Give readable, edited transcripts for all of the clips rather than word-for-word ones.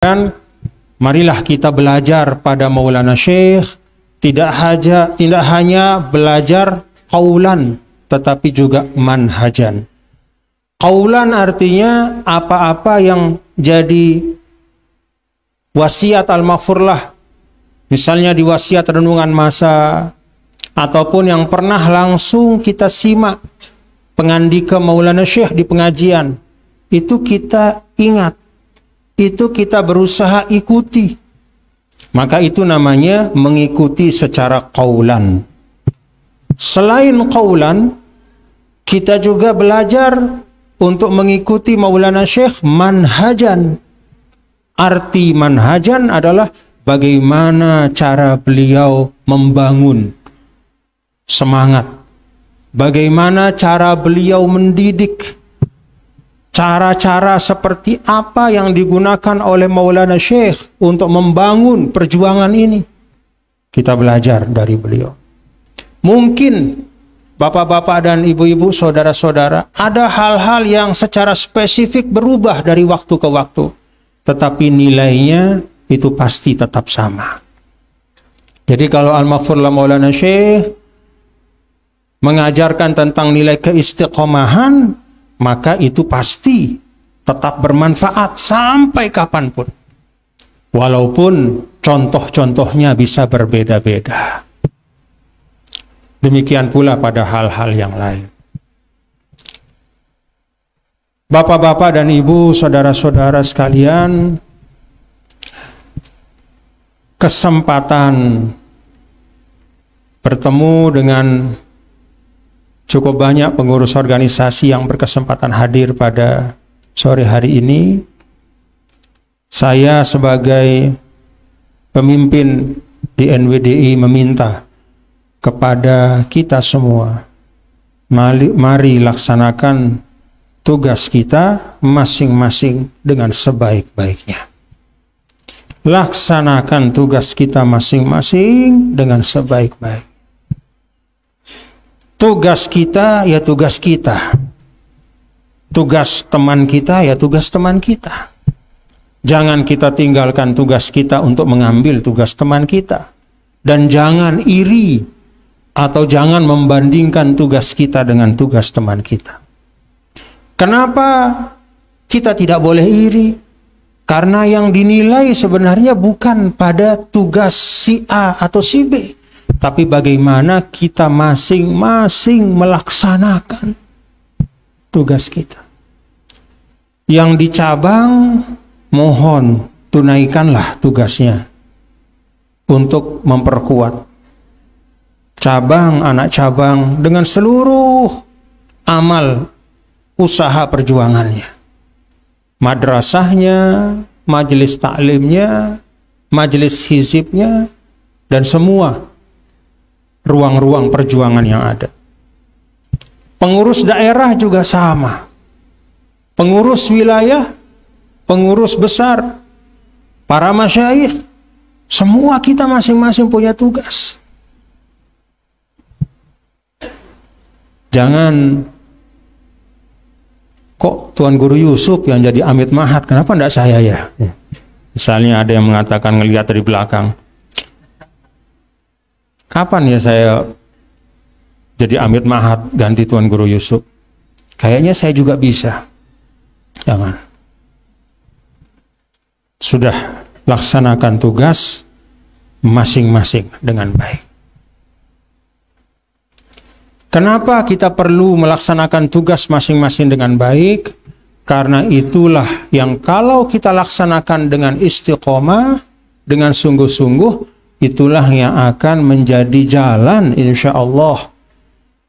Dan marilah kita belajar pada Maulana Syekh, tidak hanya belajar qaulan, tetapi juga manhajan. Qaulan artinya apa-apa yang jadi wasiat al-maghfurlah, misalnya di wasiat renungan masa, ataupun yang pernah langsung kita simak pengandika Maulana Syekh di pengajian, itu kita ingat, itu kita berusaha ikuti. Maka itu namanya mengikuti secara qaulan. Selain qaulan, kita juga belajar untuk mengikuti Maulana Syekh manhajan. Arti manhajan adalah bagaimana cara beliau membangun semangat, bagaimana cara beliau mendidik, cara-cara seperti apa yang digunakan oleh Maulana Syekh untuk membangun perjuangan ini. Kita belajar dari beliau. Mungkin bapak-bapak dan ibu-ibu, saudara-saudara, ada hal-hal yang secara spesifik berubah dari waktu ke waktu, tetapi nilainya itu pasti tetap sama. Jadi kalau Al-Maghfurlah Maulana Syekh mengajarkan tentang nilai keistiqomahan, maka itu pasti tetap bermanfaat sampai kapanpun. Walaupun contoh-contohnya bisa berbeda-beda. Demikian pula pada hal-hal yang lain. Bapak-bapak dan ibu, saudara-saudara sekalian, kesempatan bertemu dengan cukup banyak pengurus organisasi yang berkesempatan hadir pada sore hari ini. Saya sebagai pemimpin di NWDI meminta kepada kita semua, mari laksanakan tugas kita masing-masing dengan sebaik-baiknya. Laksanakan tugas kita masing-masing dengan sebaik-baik. Tugas kita ya tugas kita. Tugas teman kita ya tugas teman kita. Jangan kita tinggalkan tugas kita untuk mengambil tugas teman kita. Dan jangan iri atau jangan membandingkan tugas kita dengan tugas teman kita. Kenapa kita tidak boleh iri? Karena yang dinilai sebenarnya bukan pada tugas si A atau si B, tapi bagaimana kita masing-masing melaksanakan tugas kita. Yang di cabang, mohon tunaikanlah tugasnya untuk memperkuat cabang, anak cabang dengan seluruh amal usaha perjuangannya. Madrasahnya, majelis taklimnya, majelis hizibnya, dan semua ruang-ruang perjuangan yang ada. Pengurus daerah juga sama. Pengurus wilayah, pengurus besar, para masyayikh, semua kita masing-masing punya tugas. Jangan, kok Tuan Guru Yusuf yang jadi Amit Mahat, kenapa enggak saya ya? Misalnya ada yang mengatakan ngelihat dari belakang, kapan ya saya jadi Amit Mahat ganti Tuan Guru Yusuf? Kayaknya saya juga bisa. Jangan. Sudah laksanakan tugas masing-masing dengan baik. Kenapa kita perlu melaksanakan tugas masing-masing dengan baik? Karena itulah yang kalau kita laksanakan dengan istiqomah, dengan sungguh-sungguh, itulah yang akan menjadi jalan insya Allah.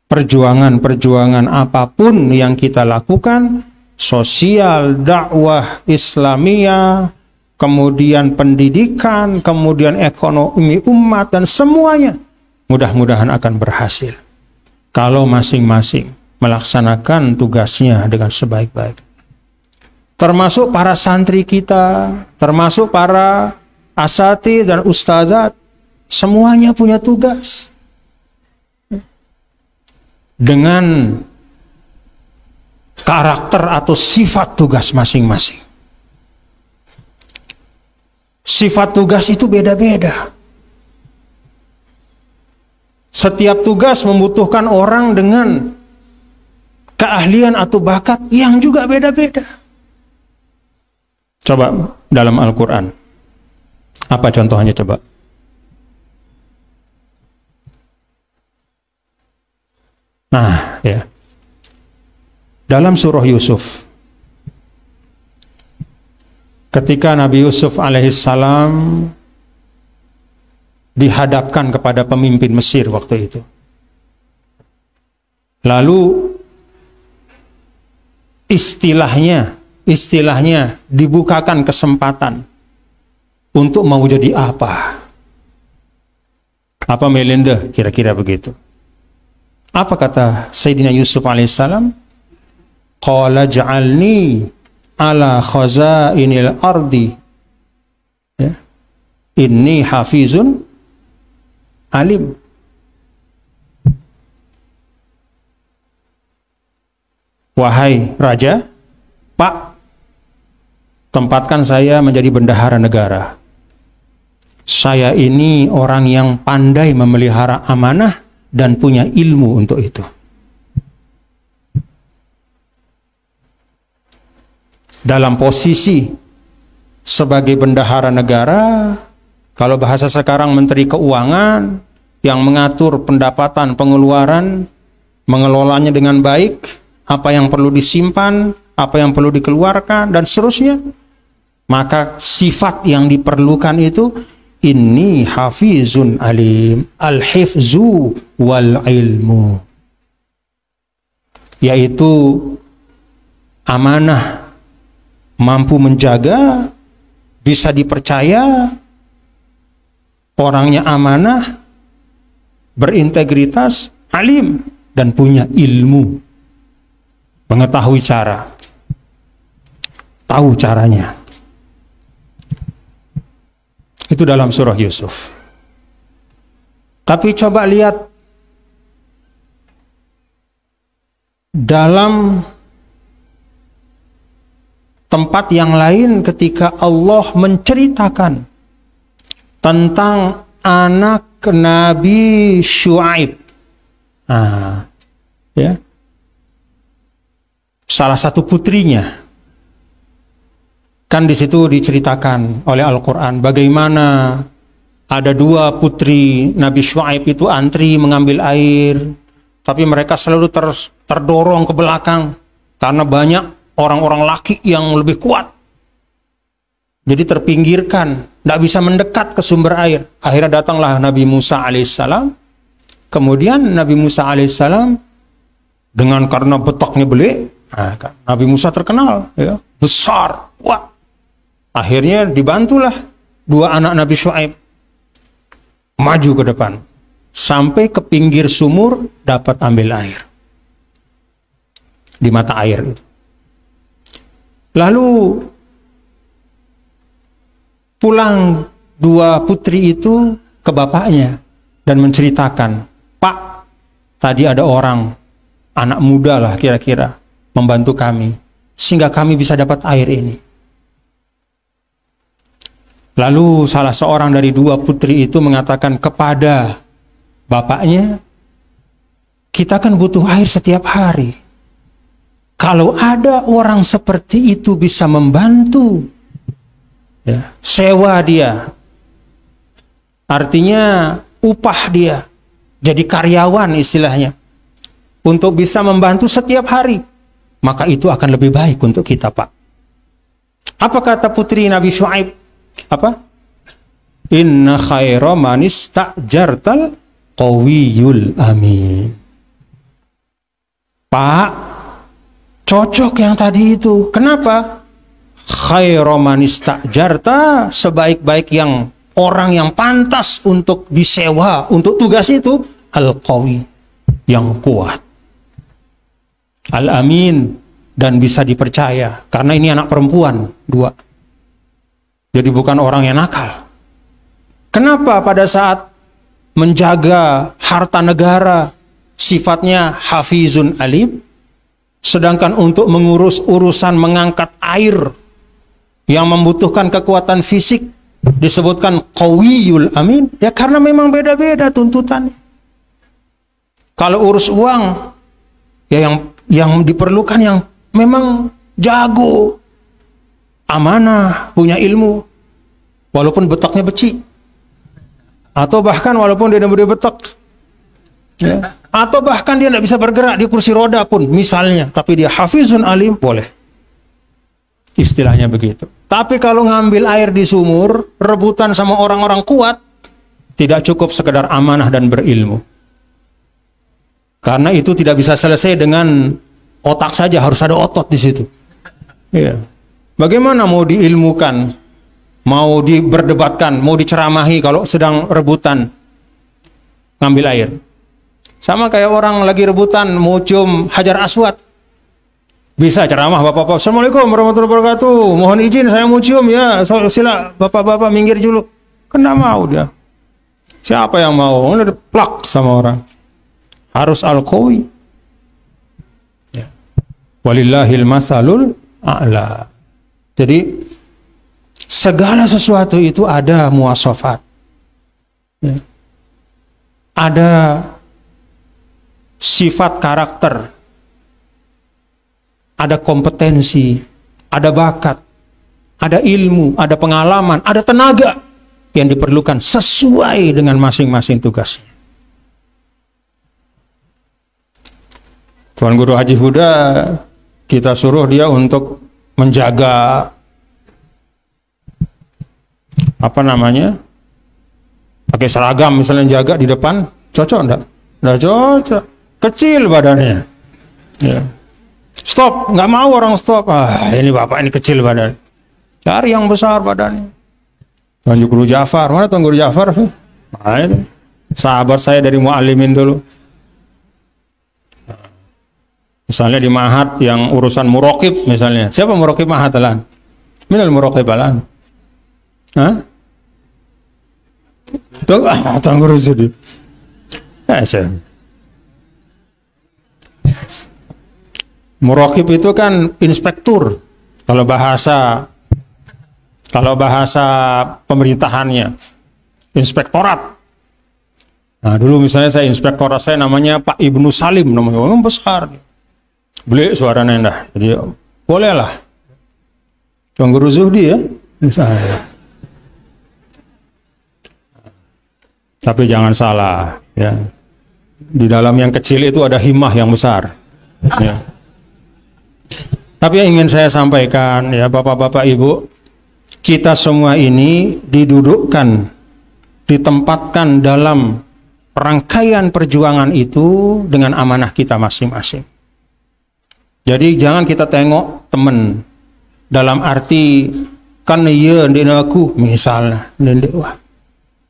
Perjuangan-perjuangan apapun yang kita lakukan, sosial, dakwah Islamiyah, kemudian pendidikan, kemudian ekonomi umat, dan semuanya mudah-mudahan akan berhasil kalau masing-masing melaksanakan tugasnya dengan sebaik-baik. Termasuk para santri kita, termasuk para asatidz dan ustadzat, semuanya punya tugas. Dengan karakter atau sifat tugas masing-masing. Sifat tugas itu beda-beda. Setiap tugas membutuhkan orang dengan keahlian atau bakat yang juga beda-beda. Coba dalam Al-Quran. Apa contohnya coba? Nah, ya. Dalam surah Yusuf, ketika Nabi Yusuf alaihissalam dihadapkan kepada pemimpin Mesir waktu itu, lalu istilahnya dibukakan kesempatan untuk mau jadi apa Melinda, kira-kira begitu. Apa kata Sayyidina Yusuf alaihissalam? Qala ja'alni ala khazainil ardi, ya, inni hafizun alim. Wahai raja, Pak, tempatkan saya menjadi bendahara negara. Saya ini orang yang pandai memelihara amanah dan punya ilmu untuk itu. Dalam posisi sebagai bendahara negara, kalau bahasa sekarang Menteri Keuangan, yang mengatur pendapatan pengeluaran, mengelolanya dengan baik, apa yang perlu disimpan, apa yang perlu dikeluarkan, dan seterusnya, maka sifat yang diperlukan itu inni hafizun alim, al-hifzu wal ilmu, yaitu amanah, mampu menjaga, bisa dipercaya, orangnya amanah, berintegritas, alim, dan punya ilmu, mengetahui cara, tahu caranya. Itu dalam surah Yusuf. Tapi coba lihat dalam tempat yang lain ketika Allah menceritakan tentang anak Nabi Syuaib. Ya. Salah satu putrinya. Kan di situ diceritakan oleh Al-Quran bagaimana ada dua putri Nabi Syuaib itu antri mengambil air, tapi mereka selalu terdorong ke belakang karena banyak orang-orang laki yang lebih kuat. Jadi terpinggirkan, tidak bisa mendekat ke sumber air. Akhirnya datanglah Nabi Musa alaihissalam. Kemudian Nabi Musa alaihissalam dengan karena betaknya belik, Nabi Musa terkenal, ya, besar, kuat. Akhirnya dibantulah dua anak Nabi Syuaib maju ke depan sampai ke pinggir sumur, dapat ambil air di mata air itu. Lalu pulang dua putri itu ke bapaknya dan menceritakan, Pak, tadi ada orang, anak muda lah kira-kira, membantu kami sehingga kami bisa dapat air ini. Lalu salah seorang dari dua putri itu mengatakan kepada bapaknya, kita kan butuh air setiap hari. Kalau ada orang seperti itu bisa membantu, ya, sewa dia, artinya upah dia, jadi karyawan istilahnya, untuk bisa membantu setiap hari, maka itu akan lebih baik untuk kita, Pak. Apa kata putri Nabi Syuaib? Apa? Inna khaira man istajartal qawiyul amin. Pak, cocok yang tadi itu. Kenapa? Khaira man istajarta, sebaik-baik yang orang yang pantas untuk disewa untuk tugas itu, al-qawi, yang kuat, al-amin, dan bisa dipercaya. Karena ini anak perempuan dua, jadi bukan orang yang nakal. Kenapa pada saat menjaga harta negara sifatnya hafizun alim, sedangkan untuk mengurus urusan mengangkat air yang membutuhkan kekuatan fisik disebutkan qawiyul amin? Ya karena memang beda-beda tuntutannya. Kalau urus uang, ya yang diperlukan yang memang jago, amanah, punya ilmu, walaupun betaknya beci, atau bahkan walaupun dia tidak betak, ya. Atau bahkan dia tidak bisa bergerak di kursi roda pun misalnya, tapi dia hafizun alim, boleh. Istilahnya begitu. Tapi kalau ngambil air di sumur, rebutan sama orang-orang kuat, tidak cukup sekedar amanah dan berilmu. Karena itu tidak bisa selesai dengan otak saja, harus ada otot di situ. Ya. Bagaimana mau diilmukan, mau diberdebatkan, mau diceramahi kalau sedang rebutan ngambil air? Sama kayak orang lagi rebutan mau cium Hajar Aswad. Bisa ceramah bapak-bapak, Assalamualaikum warahmatullahi wabarakatuh, mohon izin saya mau cium ya, sila bapak-bapak minggir dulu. Kan nggak mau dia. Siapa yang mau? Udah plak sama orang. Harus al-qawi. Ya. Walillahil masalul a'la. Jadi segala sesuatu itu ada muwasafat. Ya. Ada sifat karakter, ada kompetensi, ada bakat, ada ilmu, ada pengalaman, ada tenaga yang diperlukan sesuai dengan masing-masing tugasnya. Tuan Guru Haji Huda, kita suruh dia untuk menjaga apa namanya, pakai seragam misalnya, jaga di depan, cocok enggak? Enggak cocok. Kecil badannya, ya. Stop, nggak mau orang stop. Ini bapak ini kecil badan, cari yang besar badannya. Tuan Guru Ja'far, mana Tuan Guru Ja'far? Nah, itu sahabat saya dari mu'allimin dulu. Misalnya di Mahat yang urusan muraqib misalnya, siapa muraqib Mahat alan? Minal muraqib alan? Hah? Tuan Guru Sudi. Muraqib itu kan inspektur kalau bahasa pemerintahannya, inspektorat. Nah, dulu misalnya saya inspektorat saya namanya Pak Ibnu Salim, namanya orang besar, beli suaranya indah, jadi bolehlah Tuan Guru Zuhdi ya misalnya. Tapi jangan salah ya, di dalam yang kecil itu ada himmah yang besar ya. Tapi yang ingin saya sampaikan ya bapak-bapak ibu, kita semua ini didudukkan, ditempatkan dalam rangkaian perjuangan itu dengan amanah kita masing-masing. Jadi jangan kita tengok teman dalam arti kan iya aku misalnya,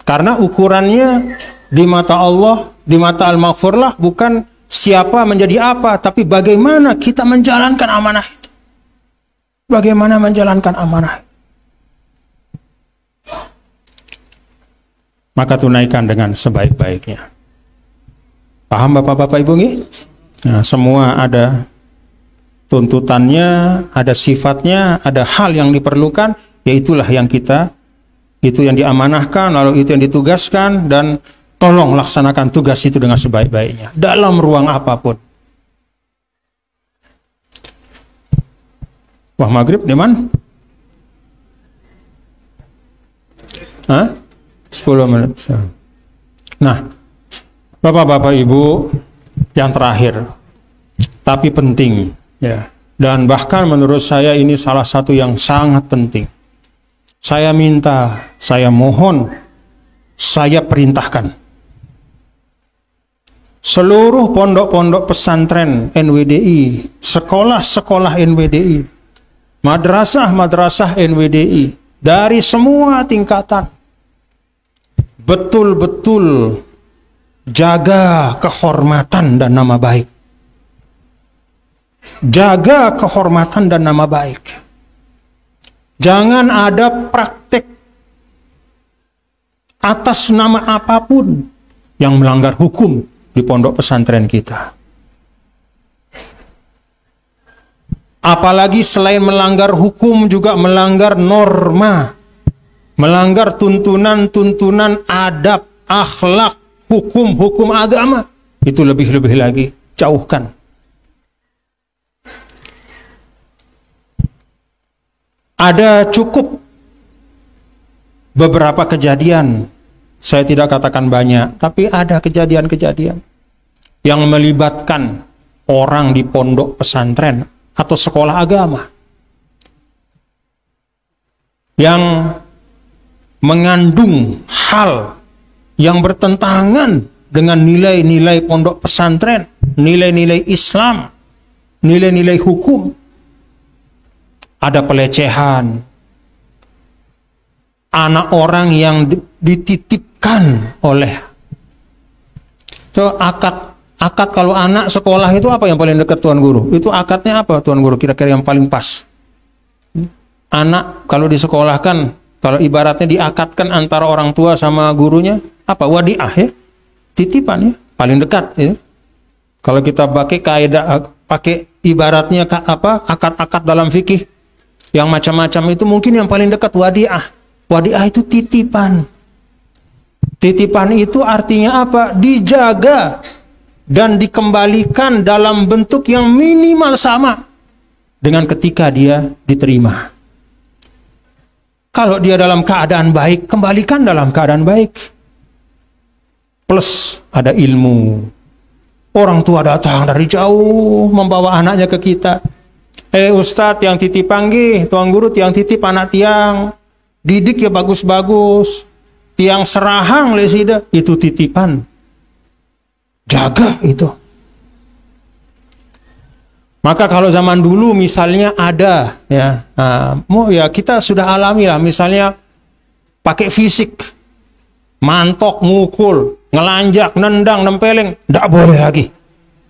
karena ukurannya di mata Allah, di mata Al-Maghfurlah bukan siapa menjadi apa, tapi bagaimana kita menjalankan amanah itu. Bagaimana menjalankan amanah. Maka tunaikan dengan sebaik-baiknya. Paham Bapak-Bapak Ibu nggih? Nah, semua ada tuntutannya, ada sifatnya, ada hal yang diperlukan, yaitulah yang kita, itu yang diamanahkan, lalu itu yang ditugaskan, dan tolong laksanakan tugas itu dengan sebaik-baiknya dalam ruang apapun. Wah, maghrib di mana? Hah? 10 menit. Nah, Bapak-bapak Ibu, yang terakhir tapi penting ya, dan bahkan menurut saya ini salah satu yang sangat penting. Saya minta, saya mohon, saya perintahkan seluruh pondok-pondok pesantren NWDI, sekolah-sekolah NWDI, madrasah-madrasah NWDI dari semua tingkatan, betul-betul jaga kehormatan dan nama baik. Jaga kehormatan dan nama baik. Jangan ada praktek atas nama apapun yang melanggar hukum di pondok pesantren kita. Apalagi selain melanggar hukum juga melanggar norma melanggar tuntunan-tuntunan adab, akhlak, hukum-hukum agama, itu lebih-lebih lagi jauhkan. Ada cukup beberapa kejadian, saya tidak katakan banyak, tapi ada kejadian-kejadian yang melibatkan orang di pondok pesantren atau sekolah agama yang mengandung hal yang bertentangan dengan nilai-nilai pondok pesantren, nilai-nilai Islam, nilai-nilai hukum. Ada pelecehan, anak orang yang dititipkan oleh. So, akad kalau anak sekolah itu apa yang paling dekat Tuan Guru? Itu akadnya apa Tuan Guru kira-kira yang paling pas? Anak kalau disekolahkan, kalau ibaratnya diakadkan antara orang tua sama gurunya, apa? Wadiah ya, titipan ya, paling dekat ya. Kalau kita pakai kaidah, pakai ibaratnya apa? Akad-akad dalam fikih yang macam-macam itu mungkin yang paling dekat wadiah. Wadiah itu titipan. Titipan itu artinya apa? Dijaga dan dikembalikan dalam bentuk yang minimal sama dengan ketika dia diterima. Kalau dia dalam keadaan baik, kembalikan dalam keadaan baik. Plus ada ilmu. Orang tua datang dari jauh membawa anaknya ke kita. Ustadz yang titip panggih, Tuan Guru tiang titip anak tiang. Didik ya bagus-bagus. Tiang serahang lesida, itu titipan. Jaga itu. Maka kalau zaman dulu misalnya ada ya, ya kita sudah alami lah, misalnya pakai fisik, mantok, mukul, ngelanjak, nendang, nempeleng, tidak boleh lagi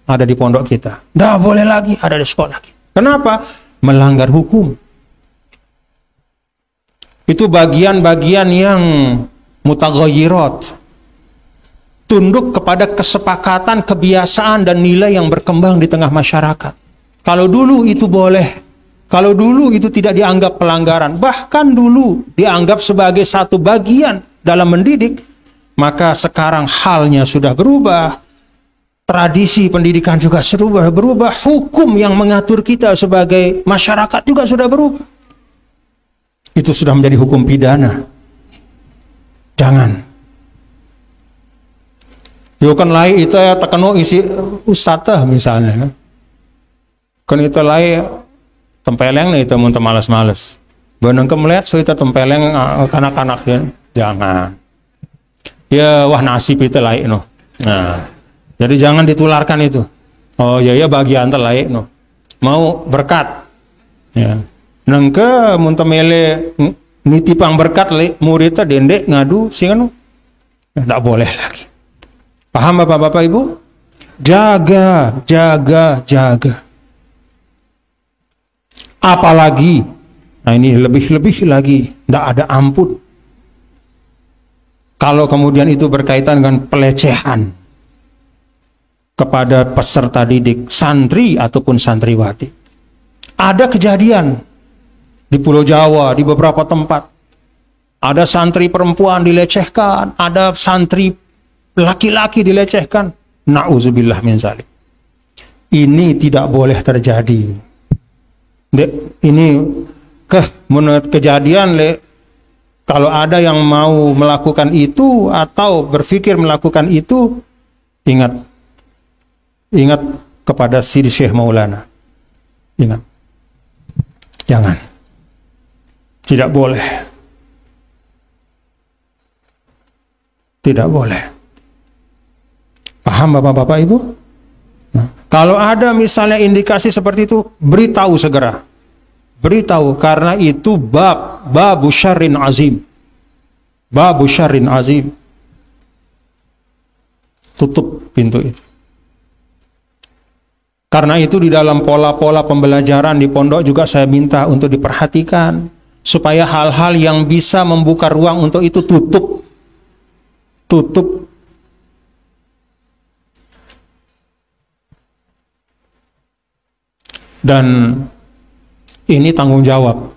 ada di pondok kita, tidak boleh lagi ada di sekolah kita. Kenapa? Melanggar hukum. Itu bagian-bagian yang mutaghayyirat, tunduk kepada kesepakatan, kebiasaan dan nilai yang berkembang di tengah masyarakat. Kalau dulu itu boleh, kalau dulu itu tidak dianggap pelanggaran, bahkan dulu dianggap sebagai satu bagian dalam mendidik, maka sekarang halnya sudah berubah. Tradisi pendidikan juga sudah berubah, hukum yang mengatur kita sebagai masyarakat juga sudah berubah. Itu sudah menjadi hukum pidana. Jangan. Yo kan lai itu ya tekeno isi ustadzah misalnya. Kan itu lai tempeleng nih itu mun malas-males. Beunang melihat so itu tempeleng kanak-kanak ya. Jangan. Ya wah nasib itu lai no. Nah, jadi jangan ditularkan itu. Oh ya bagian terlaik no. Mau berkat. Ya. Nengke mun temele nitipang berkat muridnya dendek ngadu sing anu. Enggak boleh lagi. Paham Bapak-bapak Ibu? Jaga, jaga, jaga. Apalagi, nah ini lebih-lebih lagi, tidak ada ampun. Kalau kemudian itu berkaitan dengan pelecehan kepada peserta didik, santri ataupun santriwati. Ada kejadian di Pulau Jawa, di beberapa tempat. Ada santri perempuan dilecehkan, ada santri laki-laki dilecehkan. Na'udzubillah min zalik. Ini tidak boleh terjadi. Ini menurut kejadian kalau ada yang mau melakukan itu atau berpikir melakukan itu, ingat kepada Sidi Syekh Maulana. Ingat. Jangan. Tidak boleh. Tidak boleh. Paham Bapak-bapak Ibu? Nah, kalau ada misalnya indikasi seperti itu, beritahu segera. Beritahu, karena itu babu syarrin azim. Babu syarrin azim. Tutup pintu itu. Karena itu di dalam pola-pola pembelajaran di pondok juga saya minta untuk diperhatikan. Supaya hal-hal yang bisa membuka ruang untuk itu tutup. Tutup. Dan ini tanggung jawab.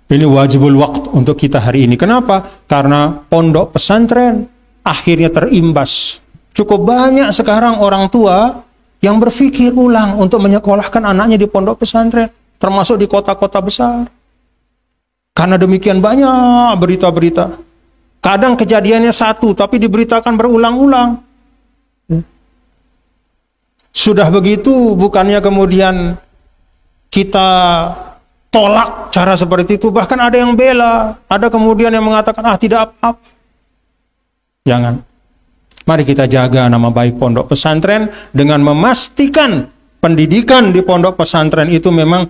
Ini wajibul waqt untuk kita hari ini. Kenapa? Karena pondok pesantren akhirnya terimbas. Cukup banyak sekarang orang tua yang berpikir ulang untuk menyekolahkan anaknya di pondok pesantren, termasuk di kota-kota besar. Karena demikian banyak berita-berita. Kadang kejadiannya satu, tapi diberitakan berulang-ulang. Sudah begitu, bukannya kemudian kita tolak cara seperti itu, bahkan ada yang bela, ada kemudian yang mengatakan tidak apa-apa. Jangan. Mari kita jaga nama baik pondok pesantren dengan memastikan pendidikan di pondok pesantren itu memang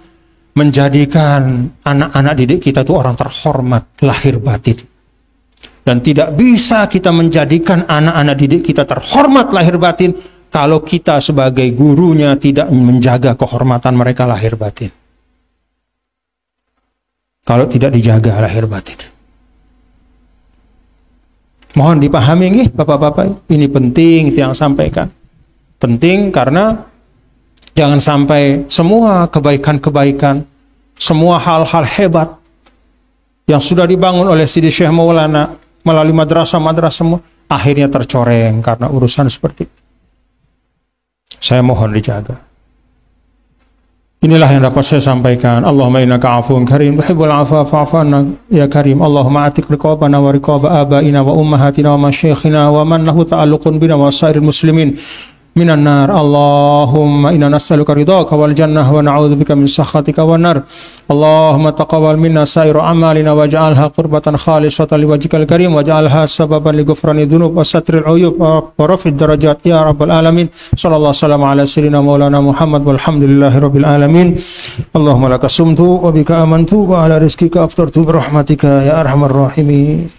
menjadikan anak-anak didik kita itu orang terhormat lahir batin. Dan tidak bisa kita menjadikan anak-anak didik kita terhormat lahir batin kalau kita sebagai gurunya tidak menjaga kehormatan mereka lahir batin. Kalau tidak dijaga lahir batin. Mohon dipahami nih Bapak-bapak, ini penting itu yang sampaikan. Penting karena jangan sampai semua kebaikan-kebaikan, semua hal-hal hebat yang sudah dibangun oleh Sidi Syekh Maulana melalui madrasah-madrasah semua akhirnya tercoreng karena urusan seperti itu. Saya mohon dijaga. Inilah yang dapat saya sampaikan. Allahumma innaka afuwun karim tuhibbul afwa fa'fu anna ya karim. Allahumma atik riqabana wa riqaba abaina wa ummahatina wa masyayikhina wa man lahu ta'alluqun bina wa sairil muslimin minan nar. Allahumma inna nas'aluka ridhaka wal jannah wa na'udzubika min sakhatika wan nar. Allahumma taqabbal minna sa'iru amalina waj'alha qurbatan khalisatan liwajhikal karim waj'alha sababan li ghufrani dzunub wa satril uyub wa raf'id darajat ya rabbal alamin. Sallallahu alaihi ala sayyidina maulana Muhammad walhamdulillahi rabbil alamin. Allahumma laka sumtu wa bika amantu wa ala rizqika aftartu bi rahmatika ya arhamar rahimin.